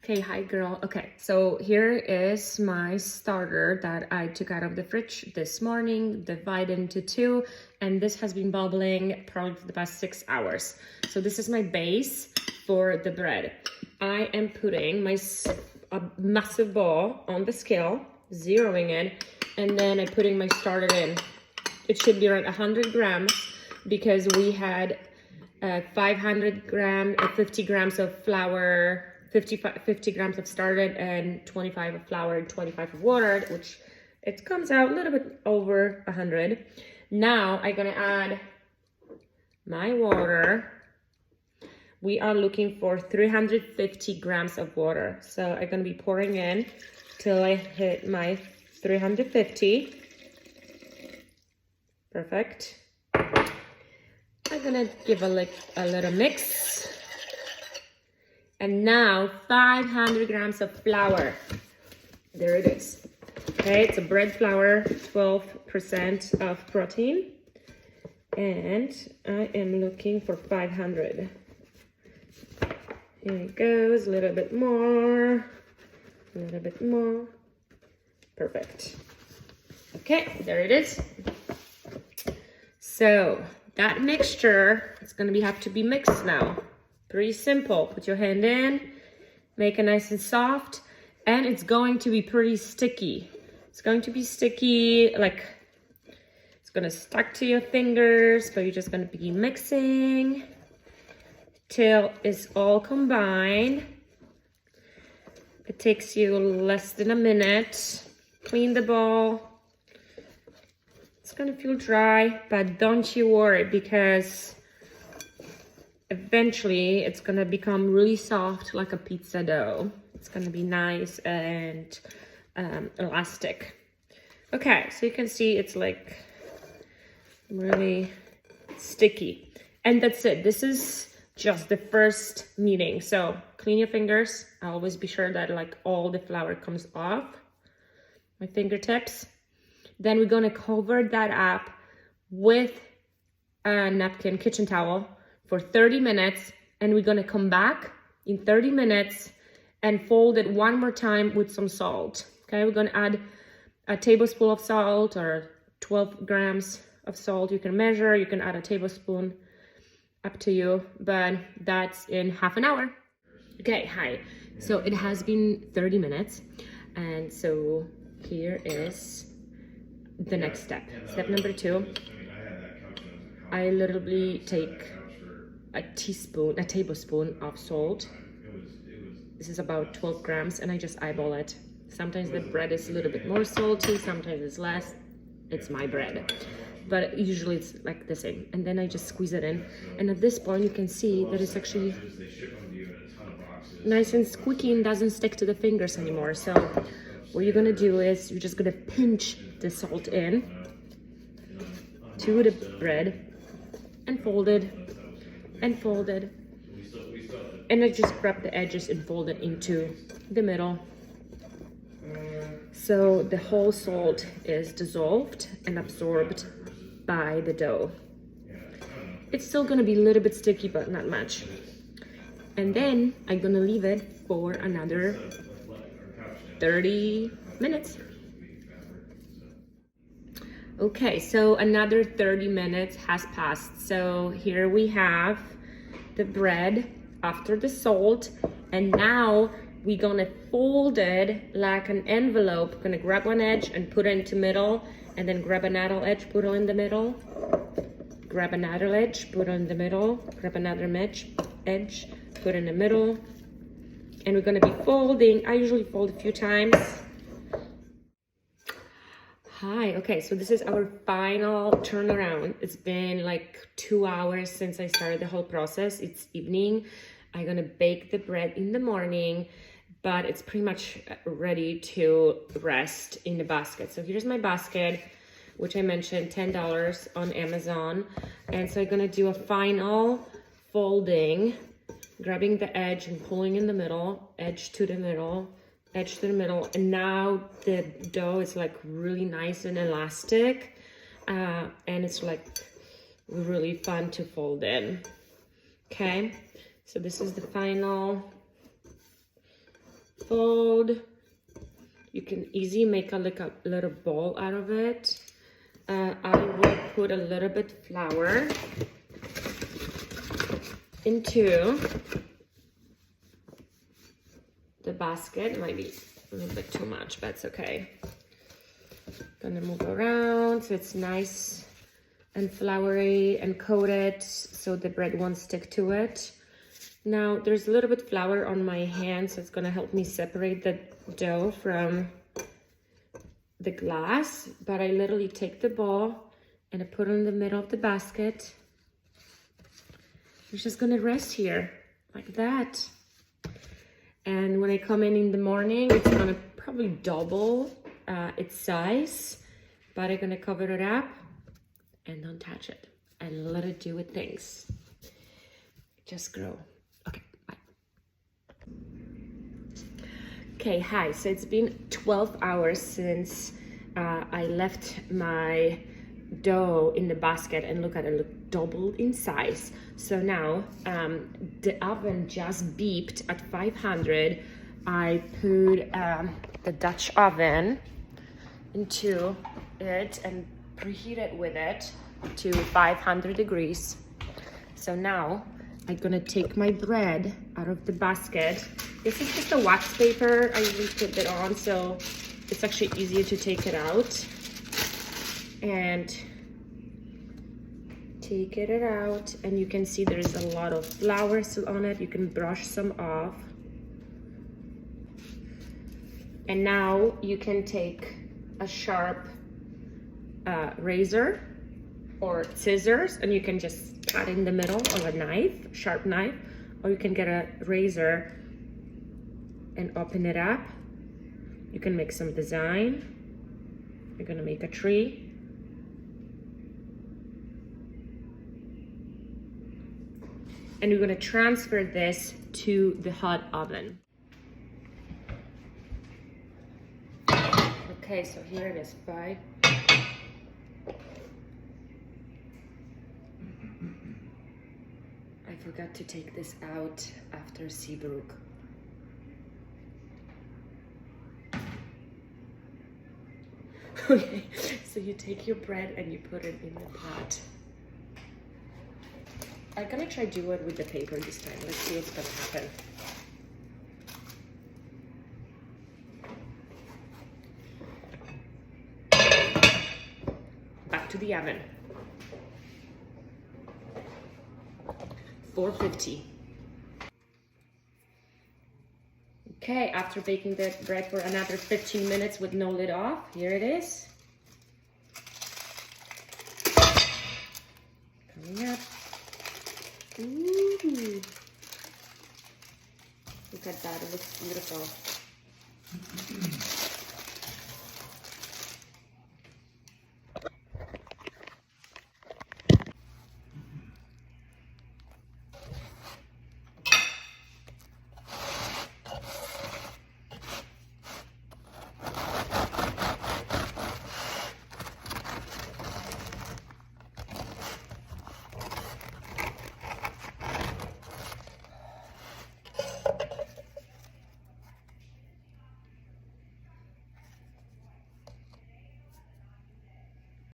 Okay, hi girl. Okay, so here is my starter that I took out of the fridge this morning, divided into two, and this has been bubbling probably for the past 6 hours. So this is my base for the bread. I am putting a massive ball on the scale, zeroing it, and then I'm putting my starter in. It should be around 100 grams because we had 50 grams of flour, 50 grams of starter and 25 of flour and 25 of water, which it comes out a little bit over 100. Now I'm gonna add my water. We are looking for 350 grams of water. So I'm gonna be pouring in till I hit my 350. Perfect. I'm gonna give a little mix. And now 500 grams of flour. There it is. Okay, it's a bread flour, 12% of protein. And I am looking for 500. Here it goes, a little bit more, a little bit more. Perfect. Okay, there it is. So that mixture is gonna have to be mixed now. Pretty simple. Put your hand in, make it nice and soft, and it's going to be pretty sticky. It's going to be sticky, like it's gonna stuck to your fingers, but you're just gonna be mixing till it's all combined. It takes you less than a minute. Clean the bowl. It's gonna feel dry, but don't you worry because eventually it's gonna become really soft like a pizza dough. It's gonna be nice and elastic. Okay, so you can see it's like really sticky. And that's it. This is just the first meeting. So clean your fingers. I'll always be sure that like all the flour comes off my fingertips. Then we're gonna cover that up with a napkin, kitchen towel, for 30 minutes, and we're gonna come back in 30 minutes and fold it one more time with some salt. Okay, we're gonna add a tablespoon of salt or 12 grams of salt. You can measure, you can add a tablespoon, up to you, but that's in half an hour. Okay, hi. So it has been 30 minutes, and so here is the next step. Step number 2, I literally take a tablespoon of salt. This is about 12 grams, and I just eyeball it. Sometimes the bread is a little bit more salty, sometimes it's less. It's my bread, but usually it's like the same. And then I just squeeze it in, and at this point you can see that it's actually nice and squeaky and doesn't stick to the fingers anymore. So what you're gonna do is you're just gonna pinch the salt in to the bread and fold it and fold it, and I just grab the edges and fold it into the middle, so the whole salt is dissolved and absorbed by the dough. It's still gonna be a little bit sticky, but not much. And then I'm gonna leave it for another 30 minutes. Okay, so another 30 minutes has passed. So here we have the bread after the salt, and now we're gonna fold it like an envelope. We're gonna grab one edge and put it into middle, and then grab another edge, put it in the middle, grab another edge, put it in the middle, grab another edge, put it in the middle, and we're gonna be folding. I usually fold a few times. Hi, okay, so this is our final turnaround. It's been like 2 hours since I started the whole process. It's evening. I'm gonna bake the bread in the morning, but it's pretty much ready to rest in the basket. So here's my basket, which I mentioned, $10 on Amazon. And so I'm gonna do a final folding, grabbing the edge and pulling in the middle, edge to the middle, edge to the middle, and now the dough is like really nice and elastic, and it's like really fun to fold in. Okay, so this is the final fold. You can easily make like a little ball out of it. I will put a little bit flour into the basket. Might be a little bit too much, but it's okay. Gonna move around so it's nice and floury and coated so the bread won't stick to it. Now there's a little bit flour on my hand, so it's gonna help me separate the dough from the glass, but I literally take the ball and I put it in the middle of the basket. It's just gonna rest here like that. And when I come in the morning, it's gonna probably double its size, but I'm gonna cover it up and don't touch it and let it do its things. Just grow. Okay, bye. Okay, hi. So it's been 12 hours since I left my dough in the basket, and look at it, look, doubled in size. So now the oven just beeped at 500. I put the Dutch oven into it and preheat it with it to 500 degrees. So now I'm gonna take my bread out of the basket. This is just a wax paper. I usually put it on, so it's actually easier to take it out. And take it out, and you can see there's a lot of flour still on it. You can brush some off. And now you can take a sharp razor or scissors, and you can just cut in the middle, or a knife, sharp knife, or you can get a razor and open it up. You can make some design. You're gonna make a tree. And you're gonna transfer this to the hot oven. Okay, so here it is, bye. I forgot to take this out after Seabrook. Okay, so you take your bread and you put it in the pot. I'm gonna try do it with the paper this time. Let's see what's gonna happen. Back to the oven. 450. Okay, after baking the bread for another 15 minutes with no lid off, here it is. Coming up. Ooh. Look at that, it looks beautiful.